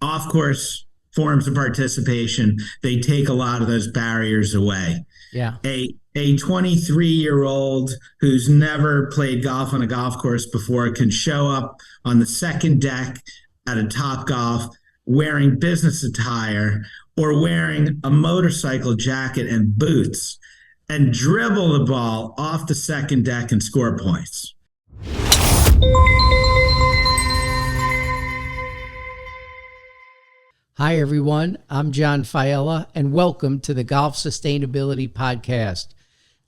off-course forms of participation, they take a lot of those barriers away. Yeah. A 23-year-old who's never played golf on a golf course before can show up on the second deck at a Topgolf wearing business attire or wearing a motorcycle jacket and boots and dribble the ball off the second deck and score points. Hi, everyone. I'm John Failla, and welcome to the Golf Sustainability Podcast.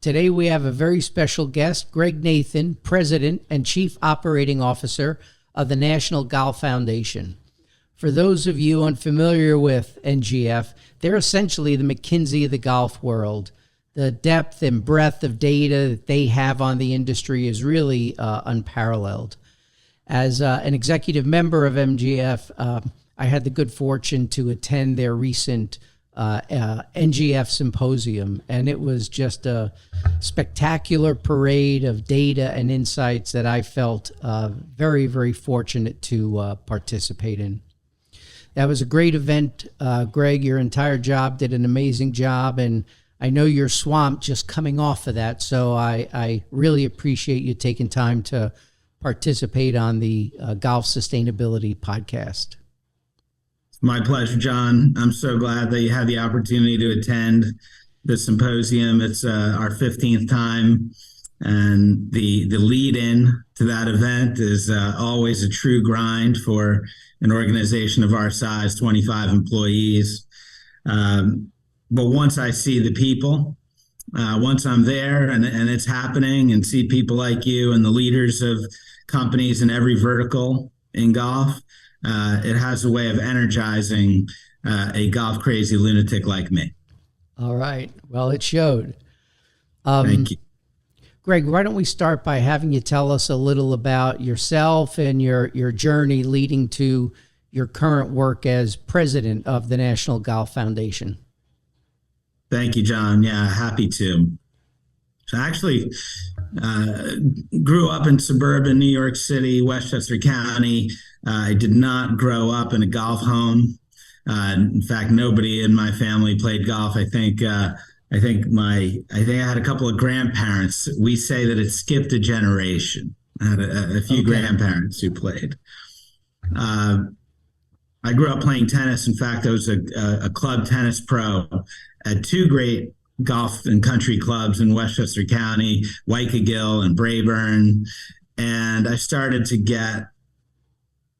Today, we have a very special guest, Greg Nathan, President and Chief Operating Officer of the National Golf Foundation. For those of you unfamiliar with NGF, they're essentially the McKinsey of the golf world. The depth and breadth of data that they have on the industry is really unparalleled. As an executive member of MGF, I had the good fortune to attend their recent NGF symposium, and it was just a spectacular parade of data and insights that I felt very, very fortunate to participate in. That was a great event. Greg, your entire job did an amazing job, and I know you're swamped just coming off of that, so I really appreciate you taking time to participate on the Golf Sustainability Podcast. My pleasure, John. I'm so glad that you had the opportunity to attend the symposium. It's our 15th time, and the lead-in to that event is always a true grind for an organization of our size, 25 employees. But once I see the people, once I'm there and it's happening and see people like you and the leaders of companies in every vertical in golf, it has a way of energizing a golf crazy lunatic like me. All right. Well, it showed. Thank you. Greg, why don't we start by having you tell us a little about yourself and your journey leading to your current work as president of the National Golf Foundation. Thank you, John. Yeah, happy to. So I actually grew up in suburban New York City, Westchester County. I did not grow up in a golf home. In fact, nobody in my family played golf. I think I had a couple of grandparents. We say that it skipped a generation. I had a few grandparents who played. I grew up playing tennis. In fact, I was a club tennis pro at two great golf and country clubs in Westchester County, Waikagill and Brayburn. And I started to get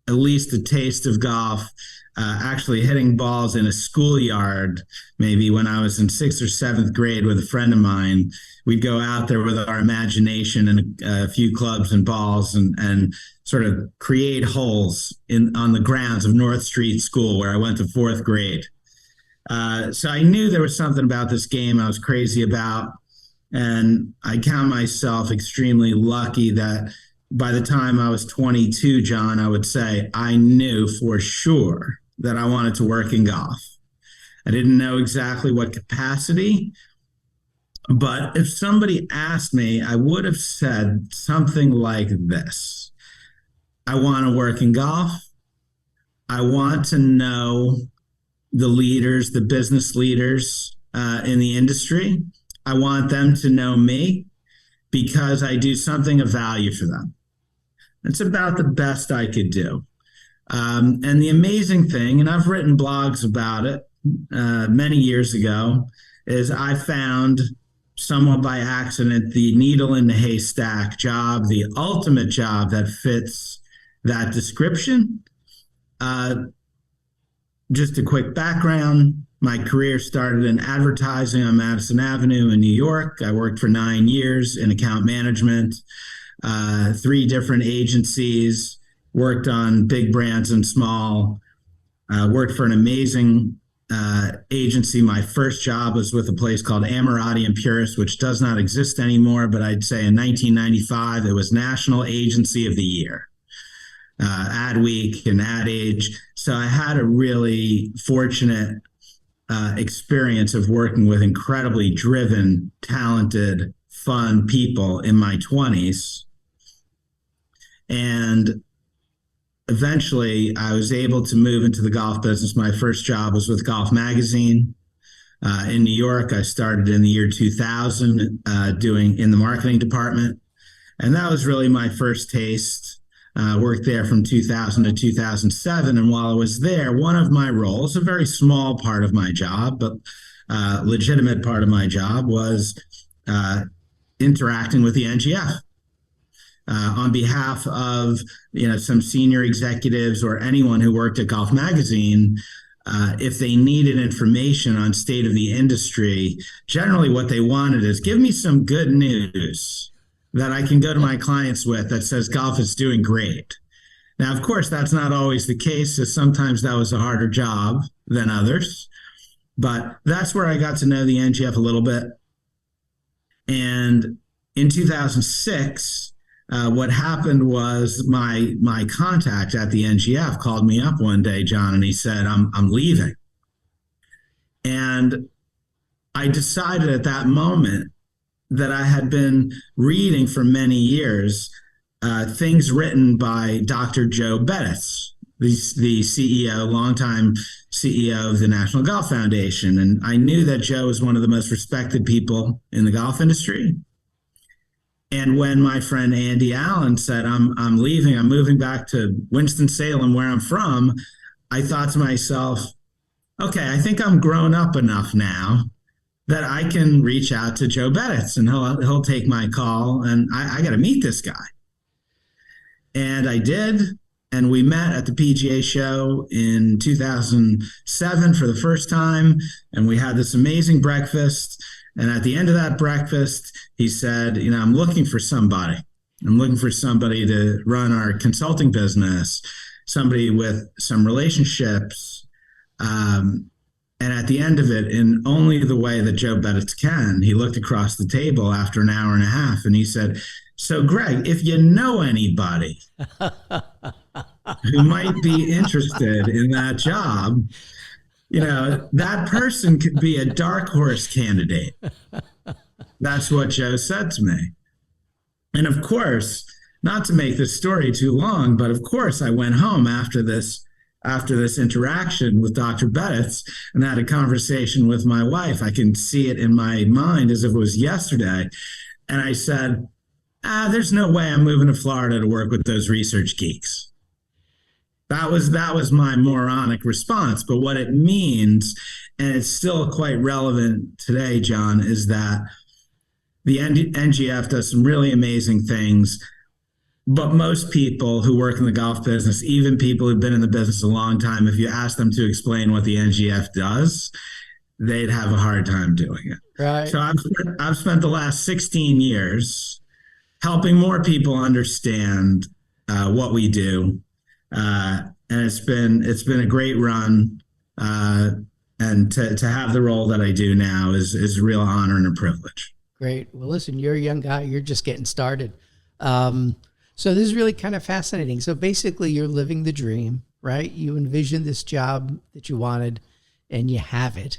at least a taste of golf, actually hitting balls in a schoolyard, maybe when I was in 6th or 7th grade with a friend of mine. We'd go out there with our imagination and a few clubs and balls and sort of create holes on the grounds of North Street School, where I went to 4th grade. So I knew there was something about this game I was crazy about. And I count myself extremely lucky that by the time I was 22, John, I would say I knew for sure that I wanted to work in golf. I didn't know exactly what capacity, but if somebody asked me, I would have said something like this: I want to work in golf. I want to know the leaders, the business leaders in the industry. I want them to know me because I do something of value for them. It's about the best I could do. And the amazing thing, and I've written blogs about it many years ago, is I found somewhat by accident the needle in the haystack job, the ultimate job that fits that description. Just a quick background. My career started in advertising on Madison Avenue in New York. I worked for 9 years in account management, 3 different agencies, worked on big brands and small, worked for an amazing agency. My first job was with a place called Ammirati and Purist, which does not exist anymore, but I'd say in 1995, it was National Agency of the Year. Adweek and Ad Age. So I had a really fortunate experience of working with incredibly driven, talented, fun people in my 20s. And eventually I was able to move into the golf business. My first job was with Golf Magazine in New York. I started in the year 2000 doing in the marketing department. And that was really my first taste. Worked there from 2000 to 2007. And while I was there, one of my roles, a very small part of my job, but legitimate part of my job, was interacting with the NGF. On behalf of some senior executives or anyone who worked at Golf Magazine, if they needed information on state of the industry, generally what they wanted is give me some good news that I can go to my clients with that says golf is doing great. Now, of course, that's not always the case. So sometimes that was a harder job than others, but that's where I got to know the NGF a little bit. And in 2006, what happened was my contact at the NGF called me up one day, John, and he said, I'm leaving. And I decided at that moment that I had been reading for many years things written by Dr. Joe Bettis, the CEO, longtime CEO of the National Golf Foundation. And I knew that Joe was one of the most respected people in the golf industry. And when my friend Andy Allen said, I'm leaving, I'm moving back to Winston-Salem, where I'm from, I thought to myself, okay, I think I'm grown up enough now that I can reach out to Joe Bettis and he'll take my call, and I got to meet this guy. And I did, and we met at the PGA show in 2007 for the first time, and we had this amazing breakfast. And at the end of that breakfast, he said, I'm looking for somebody. I'm looking for somebody to run our consulting business, somebody with some relationships. And at the end of it, in only the way that Joe Bettis can, he looked across the table after an hour and a half and he said, so Greg, if you know anybody who might be interested in that job, that person could be a dark horse candidate. That's what Joe said to me. And of course, not to make this story too long, but of course I went home after this interaction with Dr. Bettis and had a conversation with my wife. I can see it in my mind as if it was yesterday. And I said, there's no way I'm moving to Florida to work with those research geeks. That was my moronic response. But what it means, and it's still quite relevant today, John, is that the NGF does some really amazing things. But most people who work in the golf business, even people who've been in the business a long time, if you ask them to explain what the NGF does, they'd have a hard time doing it. Right. So I've spent the last 16 years helping more people understand what we do. And it's been a great run. And to have the role that I do now is a real honor and a privilege. Great. Well, listen, you're a young guy. You're just getting started. So this is really kind of fascinating. So basically you're living the dream, right? You envisioned this job that you wanted and you have it.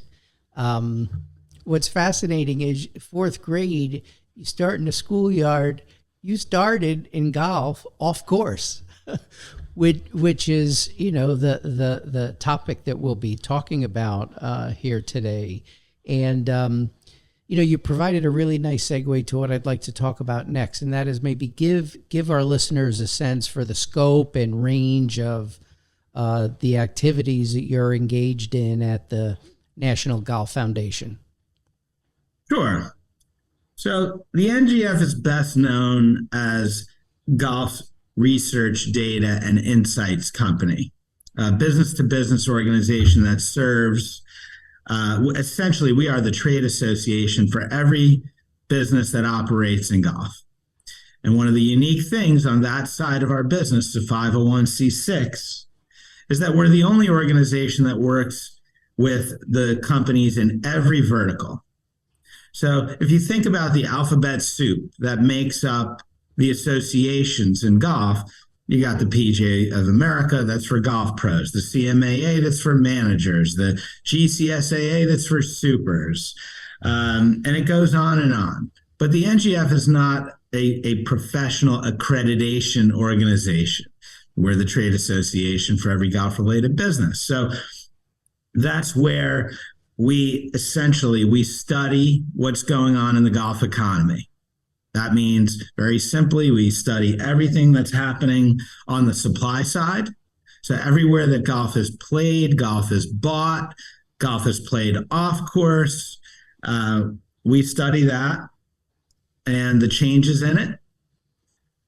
What's fascinating is fourth grade, you start in a schoolyard, you started in golf off course, which is, the topic that we'll be talking about here today. And, you provided a really nice segue to what I'd like to talk about next, and that is maybe give our listeners a sense for the scope and range of the activities that you're engaged in at the National Golf Foundation. Sure. So the NGF is best known as Golf's research, data, and insights company, a business-to-business organization that serves essentially, we are the trade association for every business that operates in golf. And one of the unique things on that side of our business, the 501c6, is that we're the only organization that works with the companies in every vertical. So if you think about the alphabet soup that makes up the associations in golf, you got the PGA of America, that's for golf pros, the CMAA, that's for managers, the GCSAA, that's for supers, and it goes on and on. But the NGF is not a professional accreditation organization. We're the trade association for every golf-related business. So that's where we study what's going on in the golf economy. That means, very simply, we study everything that's happening on the supply side. So everywhere that golf is played, golf is bought, golf is played off course, we study that and the changes in it.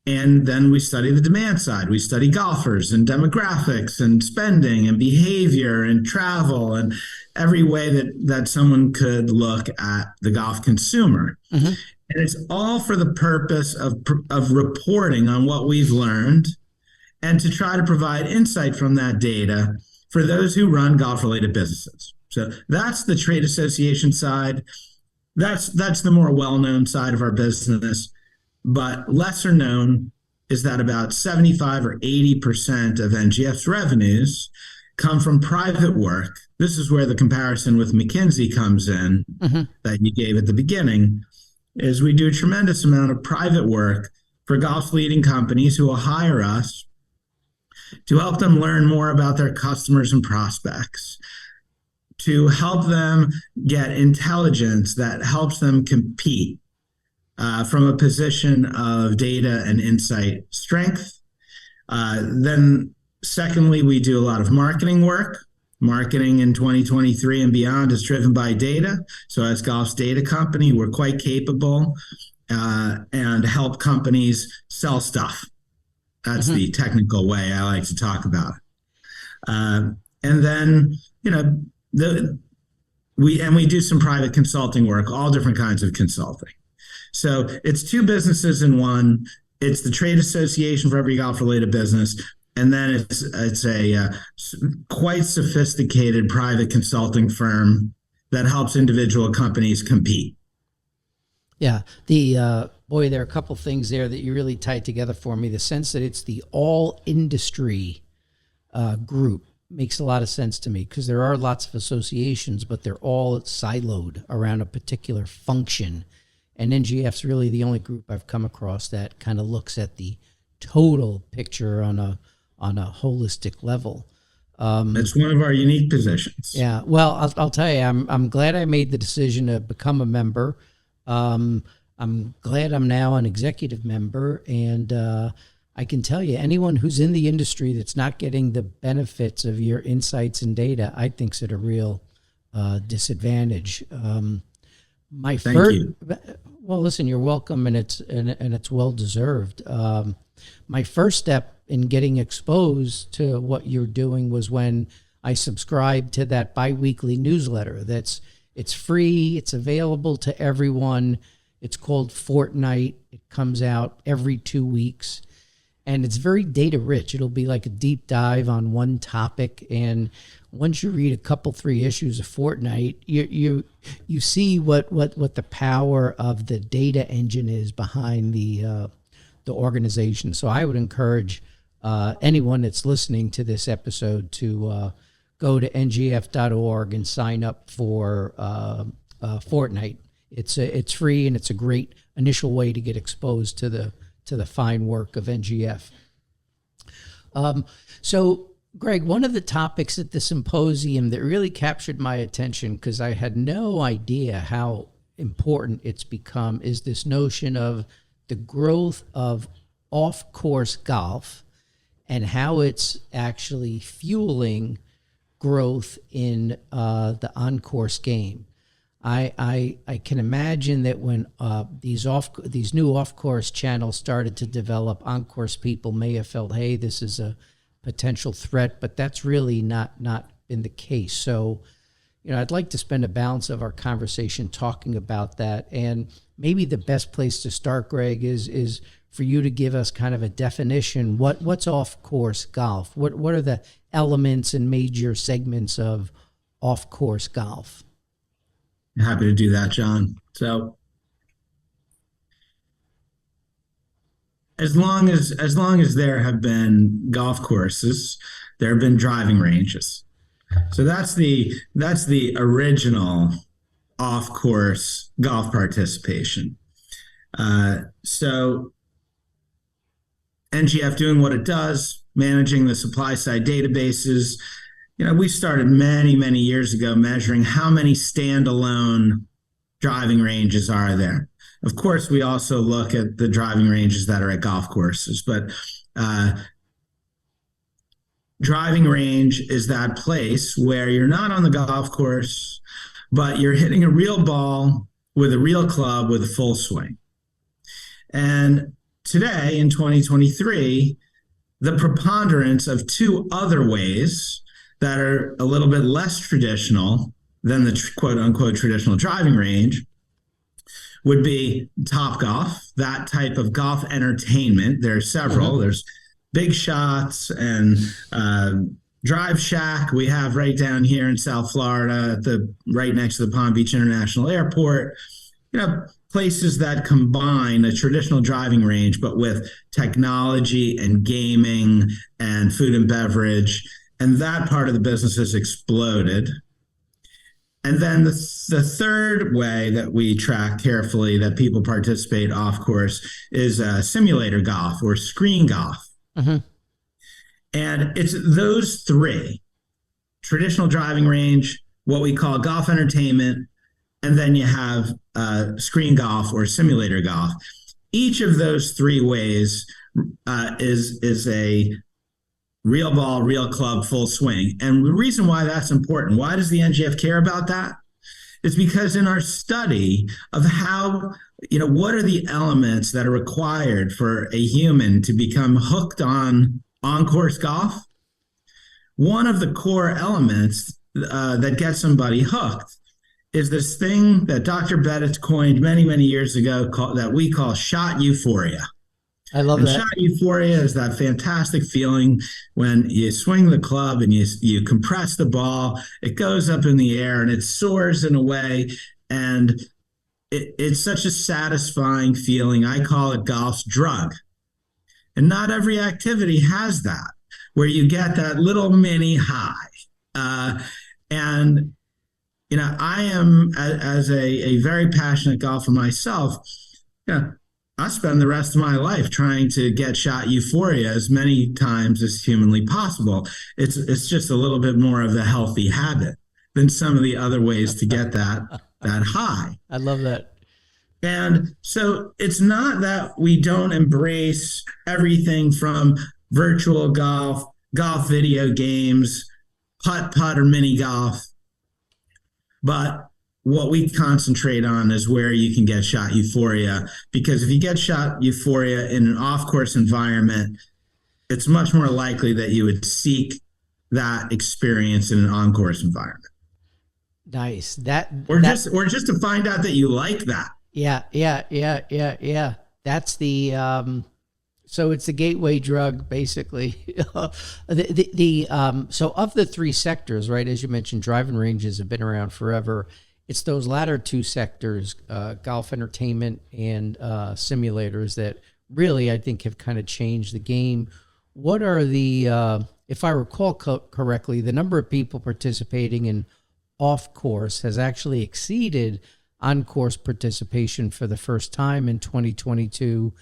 And then we study the demand side. We study golfers and demographics and spending and behavior and travel and every way that someone could look at the golf consumer. Mm-hmm. And it's all for the purpose of reporting on what we've learned and to try to provide insight from that data for those who run golf-related businesses. So that's the trade association side. That's the more well-known side of our business. But lesser known is that about 75 or 80% of NGF's revenues come from private work. This is where the comparison with McKinsey comes in, mm-hmm. that you gave at the beginning, is we do a tremendous amount of private work for golf leading companies who will hire us to help them learn more about their customers and prospects, to help them get intelligence that helps them compete from a position of data and insight strength. Then secondly, we do a lot of marketing work. Marketing in 2023 and beyond is driven by data. So as Golf's data company, we're quite capable and help companies sell stuff. That's mm-hmm. the technical way I like to talk about it. And then, we do some private consulting work, all different kinds of consulting. So it's two businesses in one. It's the trade association for every golf-related business. And then it's a quite sophisticated private consulting firm that helps individual companies compete. Yeah. There are a couple things there that you really tied together for me. The sense that it's the all industry group makes a lot of sense to me, because there are lots of associations, but they're all siloed around a particular function. And NGF's really the only group I've come across that kind of looks at the total picture on a holistic level. It's one of our unique positions. Yeah. Well, I'll tell you, I'm glad I made the decision to become a member. I'm glad I'm now an executive member, and I can tell you, anyone who's in the industry that's not getting the benefits of your insights and data, I think's at a real disadvantage. Thank you. Well, listen, you're welcome, and it's well deserved. My first step in getting exposed to what you're doing was when I subscribed to that biweekly newsletter. It's free. It's available to everyone. It's called Fortnight. It comes out every 2 weeks, and it's very data rich. It'll be like a deep dive on one topic, and once you read a couple, 3 issues of Fortnight, you see what the power of the data engine is behind the organization. So I would encourage anyone that's listening to this episode to go to ngf.org and sign up for Fortnight. It's free, and it's a great initial way to get exposed to the fine work of NGF. So, Greg, one of the topics at the symposium that really captured my attention, because I had no idea how important it's become, is this notion of the growth of off-course golf and how it's actually fueling growth in the on-course game. I can imagine that when these new off-course channels started to develop, on-course people may have felt, hey, this is a potential threat, but that's really not been the case. So, I'd like to spend a balance of our conversation talking about that. And maybe the best place to start, Greg, is for you to give us kind of a definition. What's off-course golf? What are the elements and major segments of off-course golf? Happy to do that, John. So as long as there have been golf courses, there have been driving ranges. So that's the original off-course golf participation. So NGF doing what it does, managing the supply side databases. We started many, many years ago measuring how many standalone driving ranges are there. Of course, we also look at the driving ranges that are at golf courses, but driving range is that place where you're not on the golf course, but you're hitting a real ball with a real club with a full swing. And today in 2023, the preponderance of two other ways that are a little bit less traditional than the quote unquote traditional driving range would be Topgolf, that type of golf entertainment. There are several. Mm-hmm. There's Big Shots and Drive Shack we have right down here in South Florida, right next to the Palm Beach International Airport. Places that combine a traditional driving range, but with technology and gaming and food and beverage. And that part of the business has exploded. And then the third way that we track carefully that people participate off course is simulator golf or screen golf. Mm-hmm. And it's those three: traditional driving range, what we call golf entertainment, and then you have screen golf or simulator golf. Each of those three ways is a real ball, real club, full swing. And the reason why that's important, why does the NGF care about that? Is because in our study of how, what are the elements that are required for a human to become hooked on-course golf? One of the core elements that gets somebody hooked is this thing that Dr. Bettis coined many, many years ago that we call shot euphoria. I love that. Shot euphoria is that fantastic feeling when you swing the club and you compress the ball, it goes up in the air and it soars in a way, and it's such a satisfying feeling. I call it golf's drug. And not every activity has that, where you get that little mini high. And I am, as a very passionate golfer myself, I spend the rest of my life trying to get shot euphoria as many times as humanly possible. It's just a little bit more of a healthy habit than some of the other ways to get that high. I love that. And so it's not that we don't embrace everything from virtual golf video games, putt or mini golf, but what we concentrate on is where you can get shot euphoria, because if you get shot euphoria in an off-course environment, it's much more likely that you would seek that experience in an on-course environment. Nice. Or just to find out that you like that. Yeah. That's the so it's the gateway drug, basically. So of the three sectors, right, as you mentioned, driving ranges have been around forever. It's those latter two sectors, golf entertainment and simulators, that really, I think, have kind of changed the game. What are the, if I recall correctly, the number of people participating in off-course has actually exceeded on-course participation for the first time in 2022.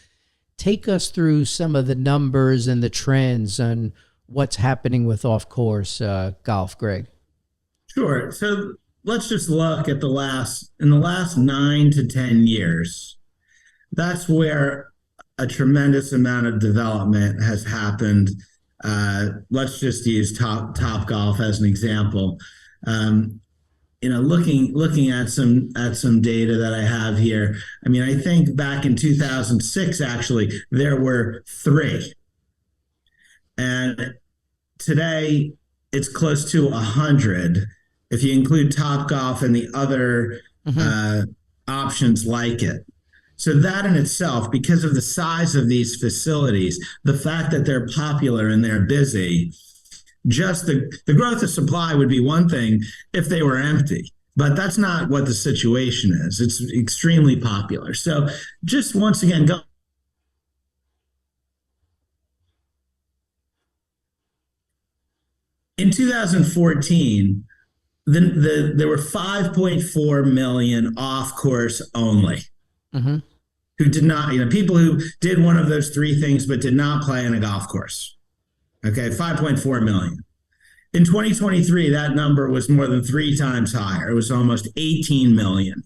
Take us through some of the numbers and the trends on what's happening with off-course golf, Greg. Sure. So let's just look at the last 9 to 10 years. That's where a tremendous amount of development has happened. Let's just use Topgolf as an example. Looking at some data that I have here. I mean, I think back in 2006, actually, there were 3. And today it's close to 100. If you include Topgolf and the other options like it. So that in itself, because of the size of these facilities, the fact that they're popular and they're busy, just the growth of supply would be one thing if they were empty. But that's not what the situation is. It's extremely popular. So just once again, in 2014, there were 5.4 million off course only, who did not, people who did one of those 3 things but did not play on a golf course. Okay, 5.4 million. In 2023, that number was more than 3 times higher. It was almost 18 million.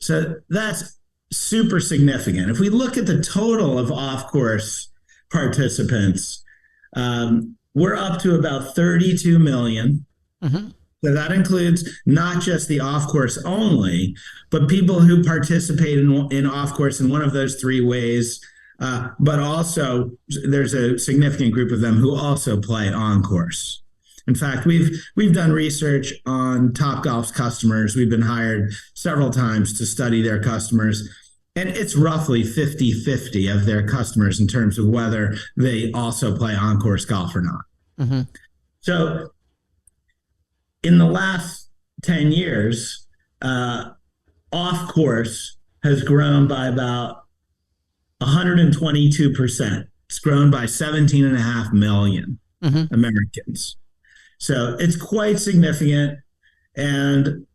So that's super significant. If we look at the total of off-course participants, we're up to about 32 million. Mm-hmm. So that includes not just the off-course only, but people who participate in off-course in one of those 3 ways. But also, there's a significant group of them who also play on-course. In fact, we've done research on Topgolf's customers. We've been hired several times to study their customers, and it's roughly 50-50 of their customers in terms of whether they also play on-course golf or not. Mm-hmm. So in the last 10 years, off-course has grown by about 122%. It's grown by 17.5 million Americans. So it's quite significant, and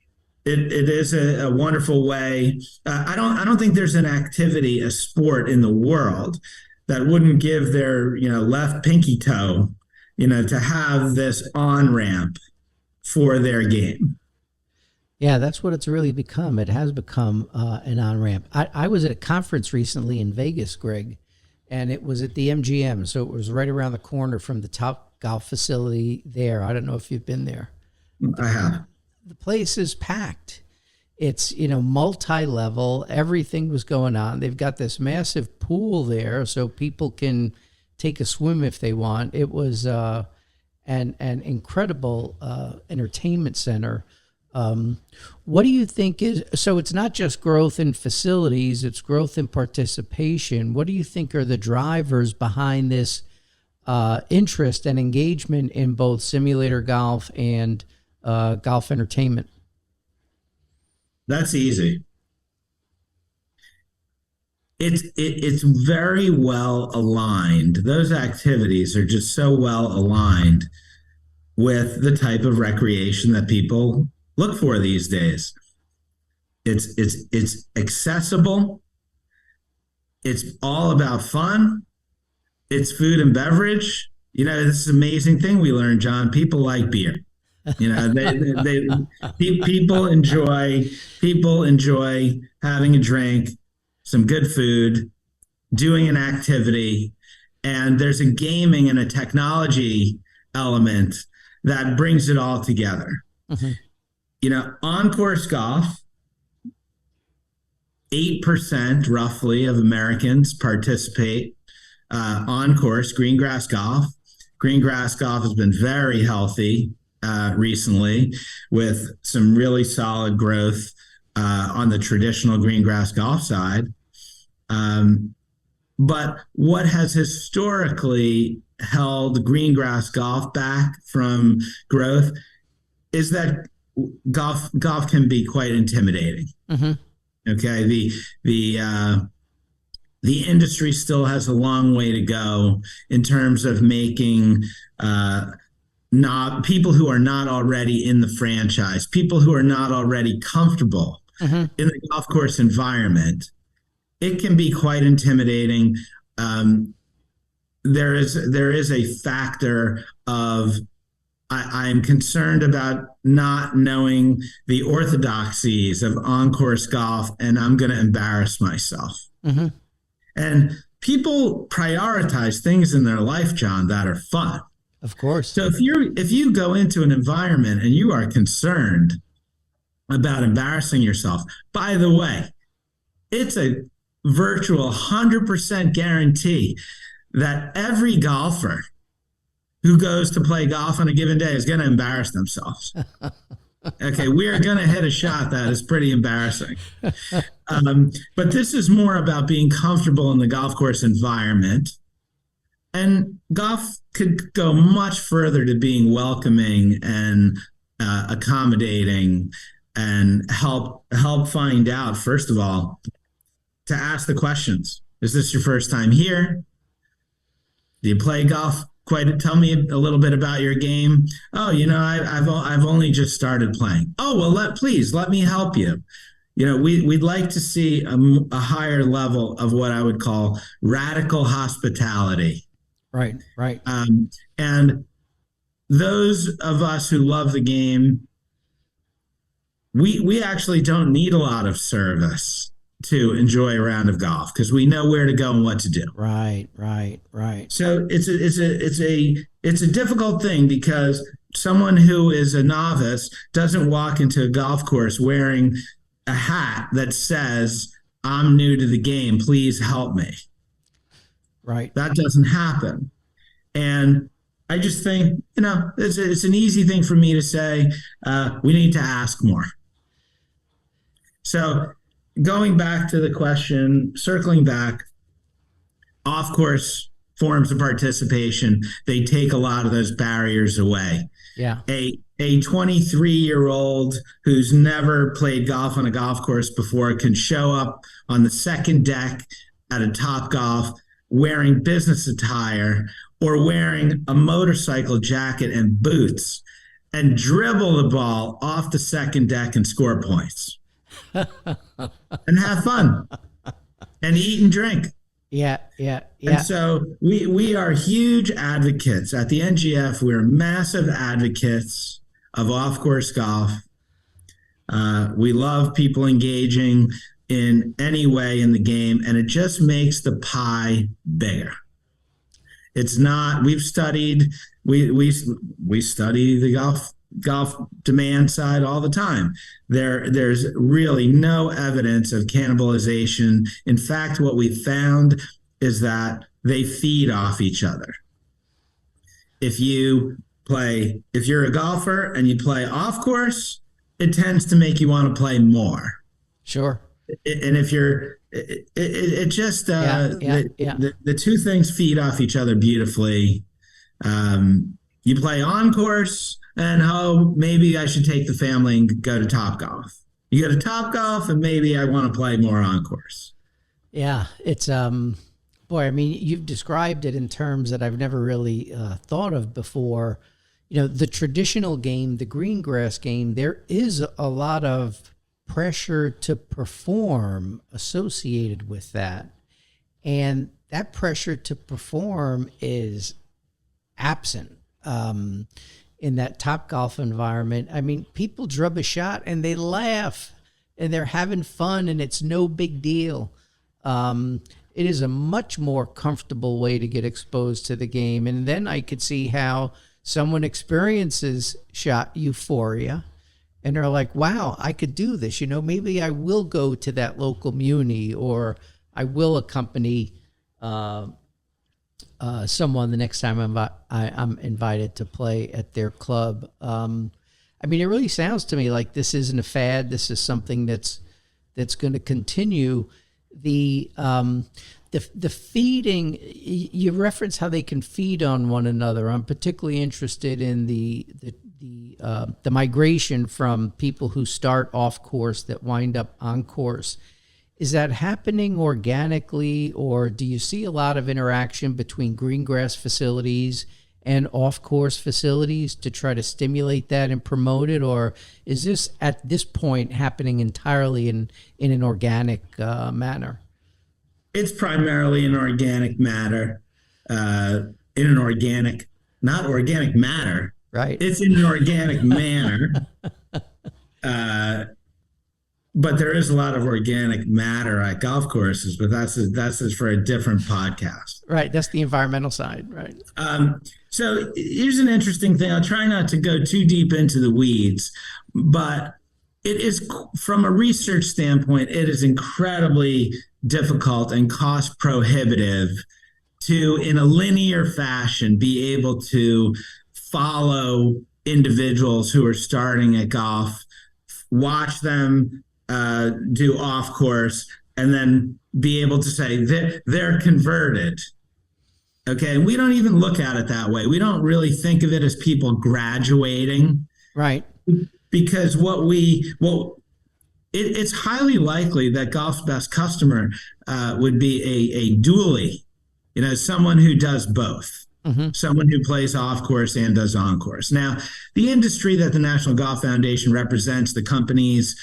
it is a wonderful way. I don't think there's an activity, a sport in the world that wouldn't give their left pinky toe, to have this on ramp for their game. Yeah, that's what it's really become. It has become an on ramp. I was at a conference recently in Vegas, Greg, and it was at the MGM, so it was right around the corner from the Topgolf facility there. I don't know if you've been there. I have. The place is packed. It's, multi-level. Everything was going on. They've got this massive pool there so people can take a swim if they want. It was an incredible entertainment center. What do you think so it's not just growth in facilities, it's growth in participation. What do you think are the drivers behind this interest and engagement in both simulator golf and golf entertainment? That's easy. It's very well aligned. Those activities are just so well aligned with the type of recreation that people look for these days. It's accessible. It's all about fun. It's food and beverage. This is an amazing thing we learned, John. People like beer. People enjoy having a drink, some good food, doing an activity, and there's a gaming and a technology element that brings it all together. Mm-hmm. On-course golf, 8% roughly of Americans participate on course, green grass golf. Green grass golf has been very healthy recently, with some really solid growth on the traditional green grass golf side. But what has historically held green grass golf back from growth is that golf can be quite intimidating. Mm-hmm. Okay, the industry still has a long way to go in terms of making not people who are not already in the franchise, people who are not already comfortable in the golf course environment. It can be quite intimidating. There is a factor of I'm concerned about not knowing the orthodoxies of on-course golf, and I'm going to embarrass myself. Mm-hmm. And people prioritize things in their life, John, that are fun. Of course. So if you go into an environment and you are concerned about embarrassing yourself, by the way, it's a virtual 100% guarantee that every golfer who goes to play golf on a given day is going to embarrass themselves. Okay, we are going to hit a shot that is pretty embarrassing. But this is more about being comfortable in the golf course environment. And golf could go much further to being welcoming and accommodating, and help find out, first of all, to ask the questions. Is this your first time here? Do you play golf? Tell me a little bit about your game. Oh, I've only just started playing. Oh, well, please let me help you. We'd like to see a higher level of what I would call radical hospitality Right, right. And those of us who love the game, we actually don't need a lot of service to enjoy a round of golf because we know where to go and what to do. Right, right, right. So it's a difficult thing because someone who is a novice doesn't walk into a golf course wearing a hat that says, "I'm new to the game, please help me." Right. That doesn't happen. And I just think, it's an easy thing for me to say, we need to ask more. So going back to the question, circling back, off course forms of participation, they take a lot of those barriers away. Yeah. A 23-year-old who's never played golf on a golf course before can show up on the second deck at a Topgolf wearing business attire or wearing a motorcycle jacket and boots and dribble the ball off the second deck and score points and have fun and eat and drink. Yeah, yeah, yeah. And so we are huge advocates at the NGF. We're massive advocates of off-course golf. We love people engaging in any way in the game, and it just makes the pie bigger. It's not. We study the golf demand side all the time. There's really no evidence of cannibalization. In fact, what we found is that they feed off each other. If you're a golfer and you play off course, it tends to make you want to play more. Sure. And if you're, the two things feed off each other beautifully. You play on course, and maybe I should take the family and go to Topgolf. You go to Topgolf, and maybe I want to play more on course. Yeah, it's boy. I mean, you've described it in terms that I've never really thought of before. The traditional game, the green grass game, there is a lot of pressure to perform associated with that, and that pressure to perform is absent in that Topgolf environment. I mean, people drub a shot and they laugh and they're having fun and it's no big deal. It is a much more comfortable way to get exposed to the game. And then I could see how someone experiences shot euphoria and they're like, wow, I could do this. Maybe I will go to that local muni, or I will accompany someone the next time I'm invited to play at their club. I mean, it really sounds to me like this isn't a fad. This is something that's going to continue. The feeding, you reference how they can feed on one another. I'm particularly interested in the migration from people who start off course that wind up on course. Is that happening organically, or do you see a lot of interaction between green grass facilities and off-course facilities to try to stimulate that and promote it? Or is this at this point happening entirely in an organic manner? It's primarily an organic matter, not organic matter. Right. It's in an organic manner. But there is a lot of organic matter at golf courses, but that's for a different podcast. Right. That's the environmental side. Right. So here's an interesting thing. I'll try not to go too deep into the weeds, but it is, from a research standpoint, it is incredibly difficult and cost prohibitive to, in a linear fashion, be able to follow individuals who are starting at golf, watch them do off course, and then be able to say they're converted. Okay. And we don't even look at it that way. We don't really think of it as people graduating. Right. Because it's highly likely that golf's best customer would be a dually, someone who does both. Mm-hmm. Someone who plays off course and does on course. Now, the industry that the National Golf Foundation represents, the companies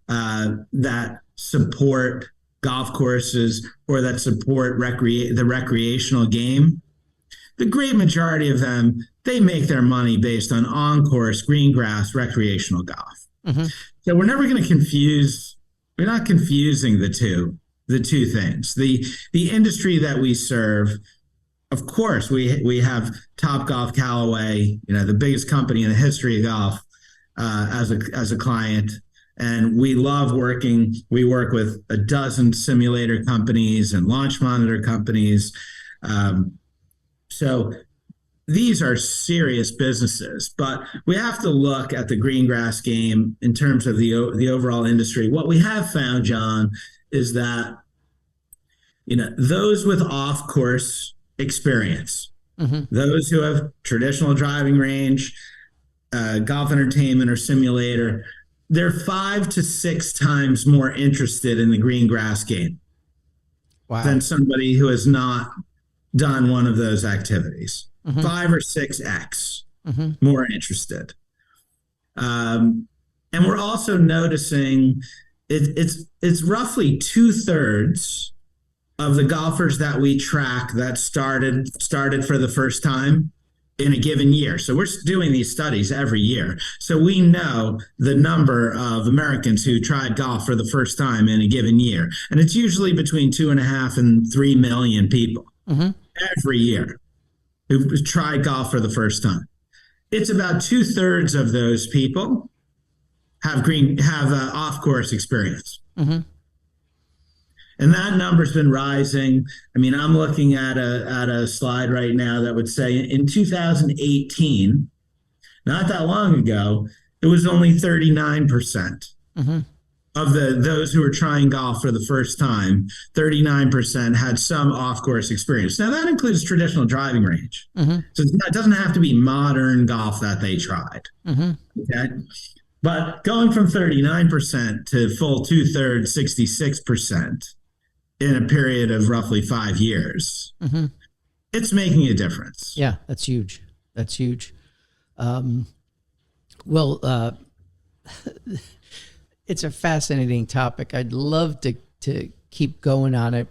that support golf courses or that support the recreational game, the great majority of them, they make their money based on course, green grass, recreational golf. Mm-hmm. So we're never going to confuse. We're not confusing the two things. The industry that we serve, of course, we have Topgolf, Callaway, the biggest company in the history of golf, as a client. And we love working. We work with a dozen simulator companies and launch monitor companies. So these are serious businesses, but we have to look at the green grass game in terms of the overall industry. What we have found, John, is that those with off-course experience, mm-hmm. those who have traditional driving range, golf entertainment or simulator, they're 5 to 6 times more interested in the green grass game than somebody who has not done one of those activities. Mm-hmm. 5 or 6x mm-hmm. more interested. And we're also noticing it's roughly 2/3 of the golfers that we track that started for the first time in a given year. So we're doing these studies every year. So we know the number of Americans who tried golf for the first time in a given year. And it's usually between 2.5 and 3 million people mm-hmm. every year who tried golf for the first time. It's about 2/3 of those people have off-course experience. Mm-hmm. And that number's been rising. I mean, I'm looking at a slide right now that would say in 2018, not that long ago, it was only 39% mm-hmm. of those who were trying golf for the first time. 39% had some off-course experience. Now that includes traditional driving range, mm-hmm. so it doesn't have to be modern golf that they tried. Mm-hmm. Okay, but going from 39% to full 2/3, 66%. in a period of roughly 5 years, mm-hmm. it's making a difference. Yeah, that's huge. That's huge. It's a fascinating topic. I'd love to keep going on it.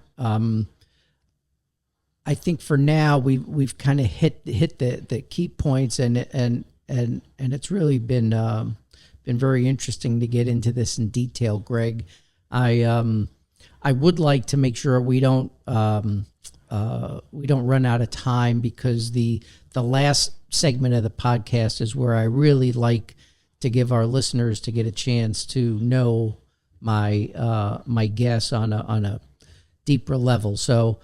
I think for now we've kind of hit the key points, and it's really been very interesting to get into this in detail, Greg. I would like to make sure we don't run out of time, because the last segment of the podcast is where I really like to give our listeners to get a chance to know my guests on a deeper level. So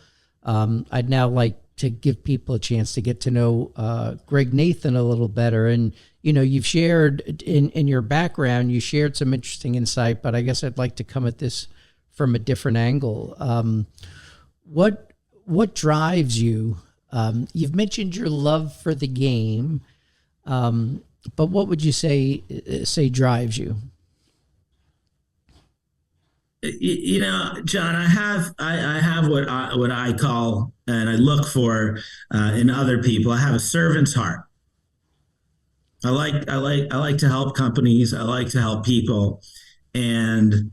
I'd now like to give people a chance to get to know Greg Nathan a little better. And you've shared in your background, you shared some interesting insight, but I guess I'd like to come at this from a different angle. What drives you? You've mentioned your love for the game, but what would you say drives you? John, I have what I call, and I look for in other people. I have a servant's heart. I like to help companies. I like to help people, and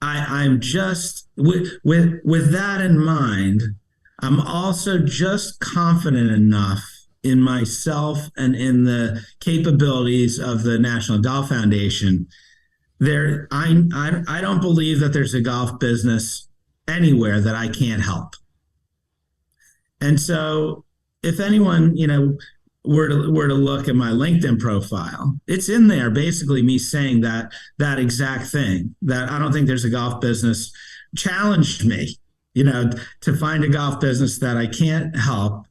I'm just with that in mind. I'm also just confident enough in myself and in the capabilities of the National Golf Foundation. I don't believe that there's a golf business anywhere that I can't help. And so, if anyone were to look at my LinkedIn profile, it's in there basically me saying that exact thing, that I don't think there's a golf business. Challenged me, to find a golf business that I can't help.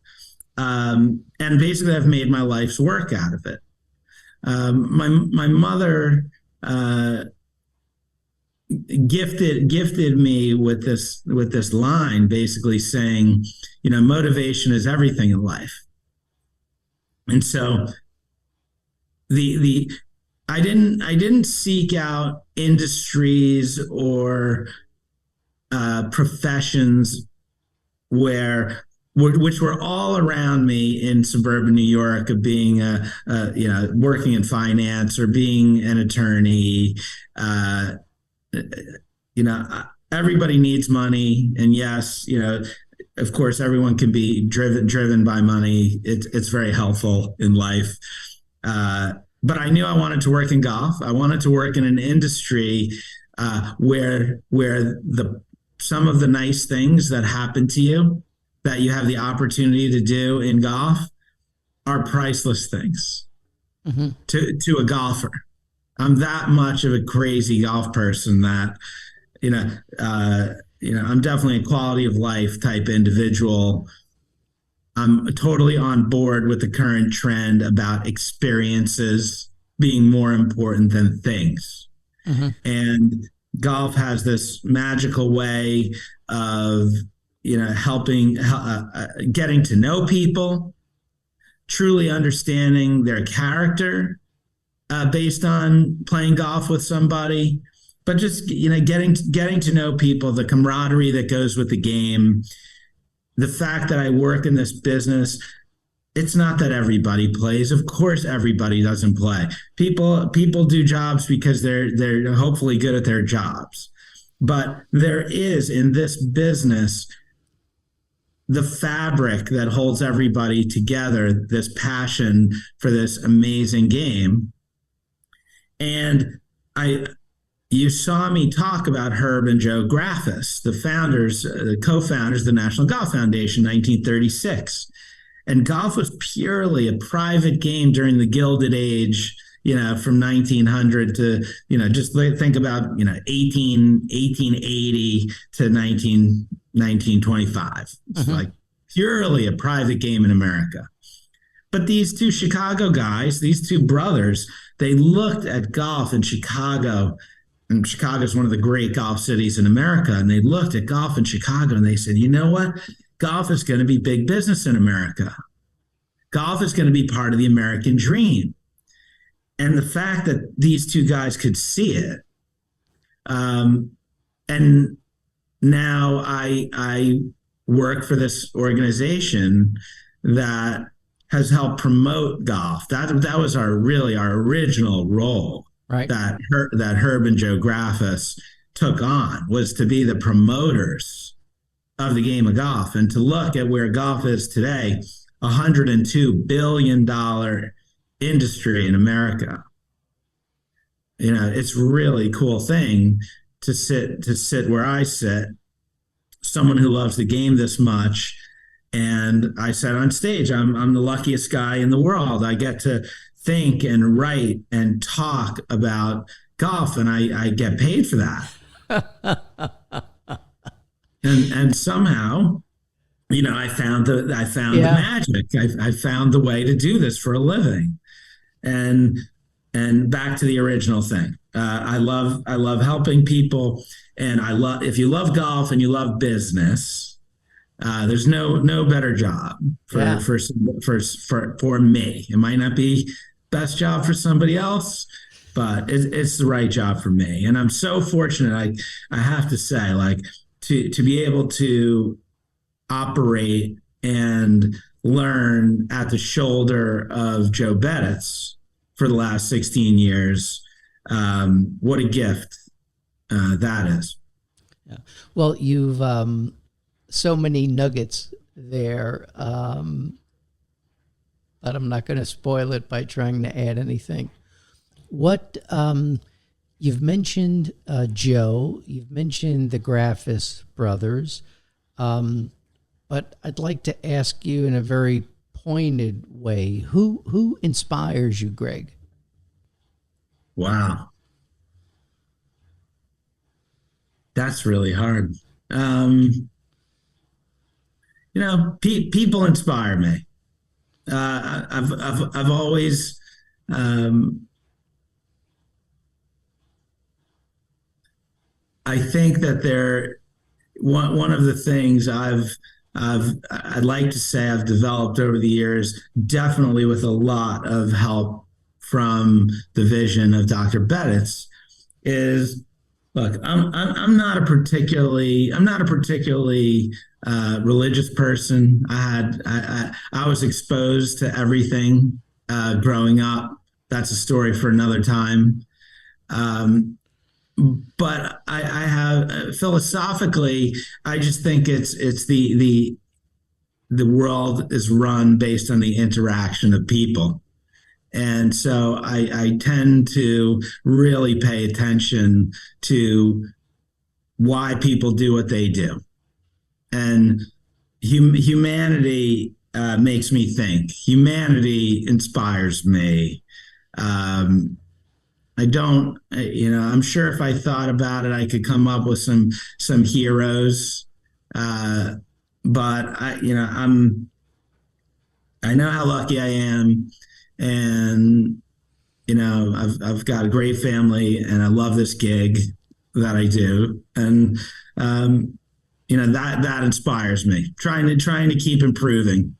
And basically I've made my life's work out of it. My mother gifted me with this line, basically saying, motivation is everything in life. And so I didn't seek out industries or professions which were all around me in suburban New York, of being working in finance or being an attorney. Everybody needs money, and yes, of course, everyone can be driven by money. It's very helpful in life. But I knew I wanted to work in golf. I wanted to work in an industry where the some of the nice things that happen to you that you have the opportunity to do in golf are priceless things to a golfer. I'm that much of a crazy golf person that you know I'm definitely a quality of life type individual. I'm totally on board with the current trend about experiences being more important than things. And golf has this magical way of helping getting to know people, truly understanding their character based on playing golf with somebody, but just getting to know people, the camaraderie that goes with the game. The fact that I work in this business, it's not that everybody plays. Of course, everybody doesn't play. People do jobs because they're hopefully good at their jobs. But there is in this business the fabric that holds everybody together, this passion for this amazing game. And you saw me talk about Herb and Joe Graffis, the founders, the co-founders of the National Golf Foundation, 1936. And golf was purely a private game during the Gilded Age, from 1900 to, just think about, 1880 to 1925. It's like purely a private game in America. But these two Chicago guys, these two brothers, they looked at golf in Chicago. And Chicago is one of the great golf cities in America. And they looked at golf in Chicago and they said, you know what? Golf is going to be big business in America. Golf is going to be part of the American dream. And the fact that these two guys could see it, and now I work for this organization that has helped promote golf. That was our original role. Right. That Herb and Joe Graffis took on, was to be the promoters of the game of golf and to look at where golf is today, $102 billion industry in America. It's a really cool thing to sit where I sit, someone who loves the game this much. And I said on stage, I'm the luckiest guy in the world. I get to think and write and talk about golf, and I get paid for that. and somehow, I found the magic. I found the way to do this for a living. And back to the original thing. I love helping people, and if you love golf and you love business, there's no better job for me. It might not be best job for somebody else, but it's the right job for me. And I'm so fortunate, I have to say, to be able to operate and learn at the shoulder of Joe Bettis for the last 16 years. What a gift that is. Yeah. Well, you've so many nuggets there, but I'm not going to spoil it by trying to add anything. What you've mentioned Joe, you've mentioned the Graffis brothers, but I'd like to ask you in a very pointed way, who inspires you, Greg? Wow. That's really hard. People inspire me. I've always I think that one of the things I'd like to say I've developed over the years, definitely with a lot of help from the vision of Dr. Bettis, is look. I'm not a particularly religious person. I was exposed to everything growing up. That's a story for another time. but I have philosophically, I just think it's the world is run based on the interaction of people. And so I tend to really pay attention to why people do what they do. And humanity makes me think. Humanity inspires me. I don't, I'm sure if I thought about it, I could come up with some heroes. Uh, but I know how lucky I am, and I've got a great family, and I love this gig that I do, and that inspires me. Trying to keep improving,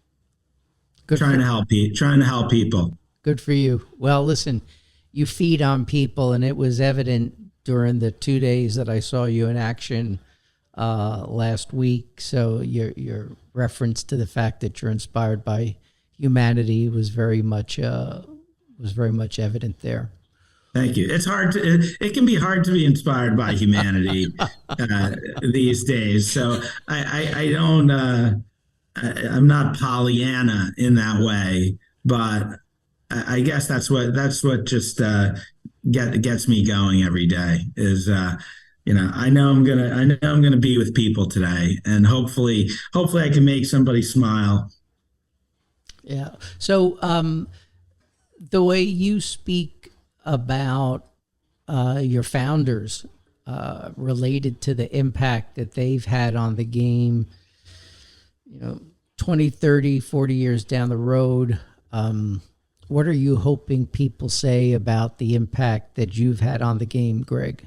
Good trying for, to trying to help people. good for you. Well, listen, you feed on people, and it was evident during the 2 days that I saw you in action last week. So your reference to the fact that you're inspired by humanity was very much evident there. Thank you. It's hard it can be hard to be inspired by humanity these days. So I don't, I'm not Pollyanna in that way, but I guess that's what just gets me going every day is, I know I'm gonna be with people today, and hopefully I can make somebody smile. Yeah. So the way you speak about your founders related to the impact that they've had on the game, 20, 30, 40 years down the road, what are you hoping people say about the impact that you've had on the game, Greg?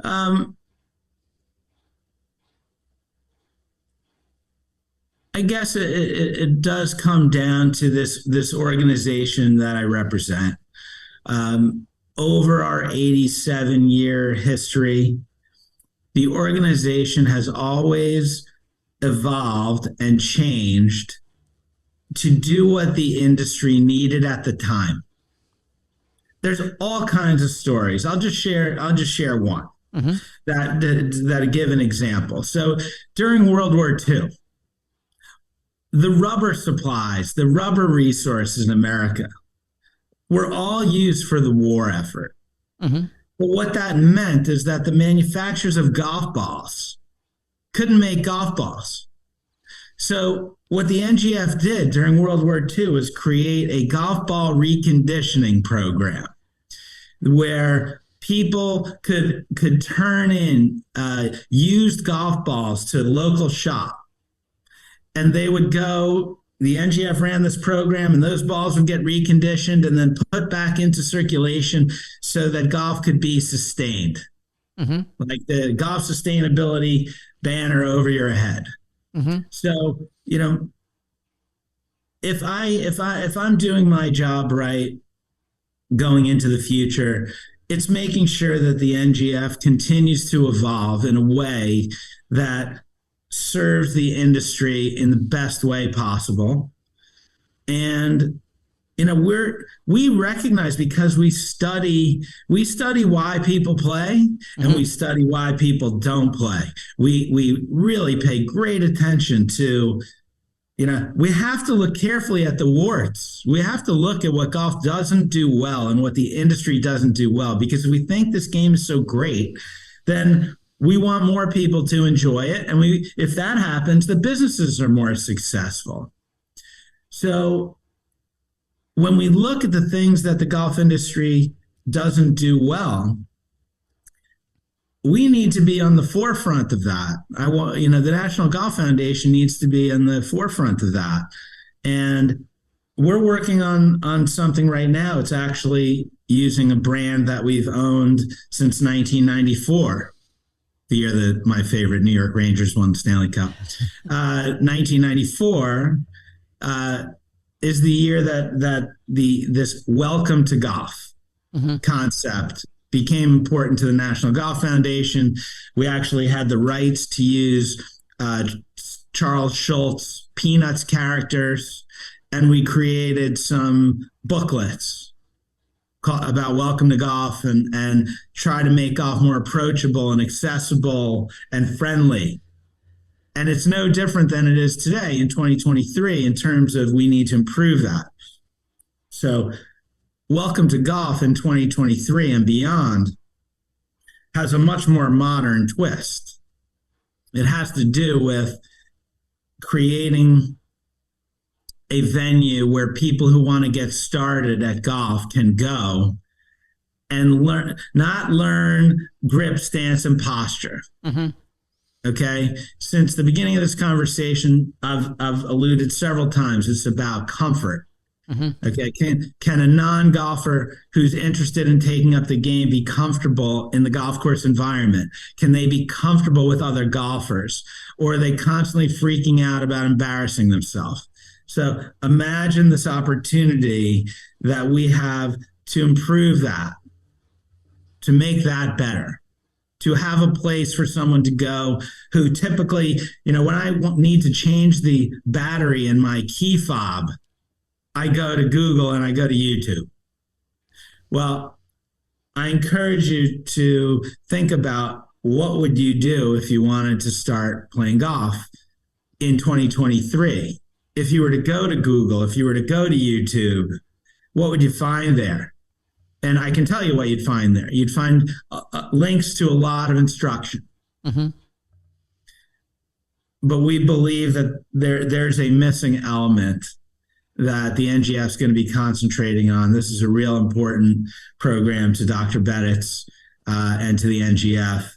Um, I guess it does come down to this organization that I represent. Over our 87-year history, the organization has always evolved and changed to do what the industry needed at the time. There's all kinds of stories. I'll just share one that give an example. So during World War II, the rubber supplies, the rubber resources in America were all used for the war effort. Mm-hmm. But what that meant is that the manufacturers of golf balls couldn't make golf balls. So what the NGF did during World War II was create a golf ball reconditioning program where people could turn in used golf balls to the local shop, and they would go. The NGF ran this program, and those balls would get reconditioned and then put back into circulation so that golf could be sustained, like the golf sustainability banner over your head. So, if I'm doing my job right going into the future, it's making sure that the NGF continues to evolve in a way that serves the industry in the best way possible. And we recognize, because we study why people play, and we study why people don't play. We really pay great attention to, we have to look carefully at the warts. We have to look at what golf doesn't do well and what the industry doesn't do well, because if we think this game is so great, then we want more people to enjoy it. And if that happens, the businesses are more successful. So when we look at the things that the golf industry doesn't do well, we need to be on the forefront of that. The National Golf Foundation needs to be on the forefront of that. And we're working on something right now. It's actually using a brand that we've owned since 1994. The year that my favorite New York Rangers won the Stanley Cup. 1994 is the year that this welcome to golf concept became important to the National Golf Foundation. We actually had the rights to use Charles Schultz Peanuts characters, and we created some booklets about welcome to golf and try to make golf more approachable and accessible and friendly. And it's no different than it is today in 2023 in terms of we need to improve that. So welcome to golf in 2023 and beyond has a much more modern twist. It has to do with creating a venue where people who want to get started at golf can go and not learn grip, stance, and posture. Mm-hmm. Okay. Since the beginning of this conversation, I've alluded several times, it's about comfort. Mm-hmm. Okay. Can a non-golfer who's interested in taking up the game be comfortable in the golf course environment? Can they be comfortable with other golfers? Or are they constantly freaking out about embarrassing themselves? So imagine this opportunity that we have to improve that, to make that better, to have a place for someone to go who typically, when I need to change the battery in my key fob, I go to Google and I go to YouTube. Well, I encourage you to think about what would you do if you wanted to start playing golf in 2023. If you were to go to Google, if you were to go to YouTube, what would you find there? And I can tell you what you'd find there. You'd find links to a lot of instruction. Mm-hmm. But we believe that there's a missing element that the NGF is going to be concentrating on. This is a real important program to Dr. Bedditz and to the NGF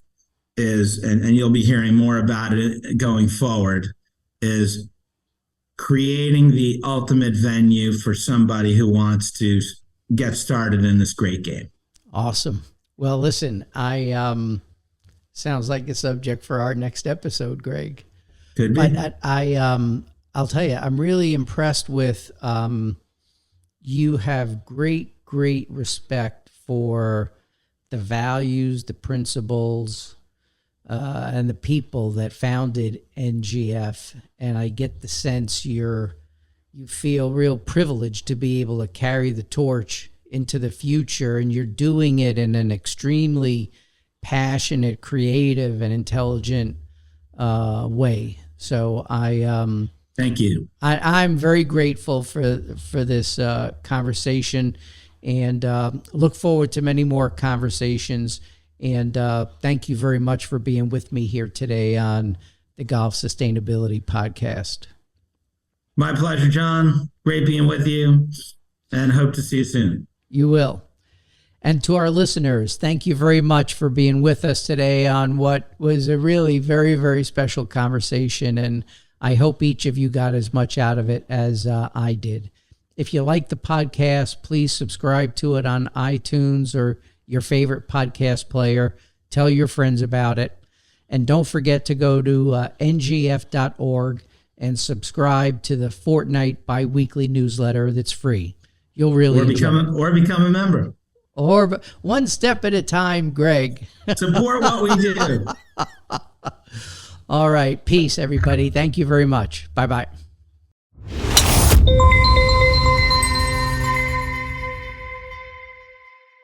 and you'll be hearing more about it going forward, is creating the ultimate venue for somebody who wants to get started in this great game. Awesome. Well, listen, sounds like a subject for our next episode, Greg. Could be. But I'll tell you, I'm really impressed with, you have great respect for the values, the principles, and the people that founded NGF. And I get the sense you feel real privileged to be able to carry the torch into the future, and you're doing it in an extremely passionate, creative, and intelligent way. So thank you. I'm very grateful for this conversation, and look forward to many more conversations. And thank you very much for being with me here today on the Golf Sustainability Podcast. My pleasure, John. Great being with you, and hope to see you soon. You will. And to our listeners, thank you very much for being with us today on what was a really very, very special conversation. And I hope each of you got as much out of it as I did. If you like the podcast, please subscribe to it on iTunes or your favorite podcast player. Tell your friends about it. And don't forget to go to ngf.org and subscribe to the fortnight bi-weekly newsletter that's free. You'll really become a member. Or one step at a time, Greg. Support what we do. All right. Peace, everybody. Thank you very much. Bye-bye.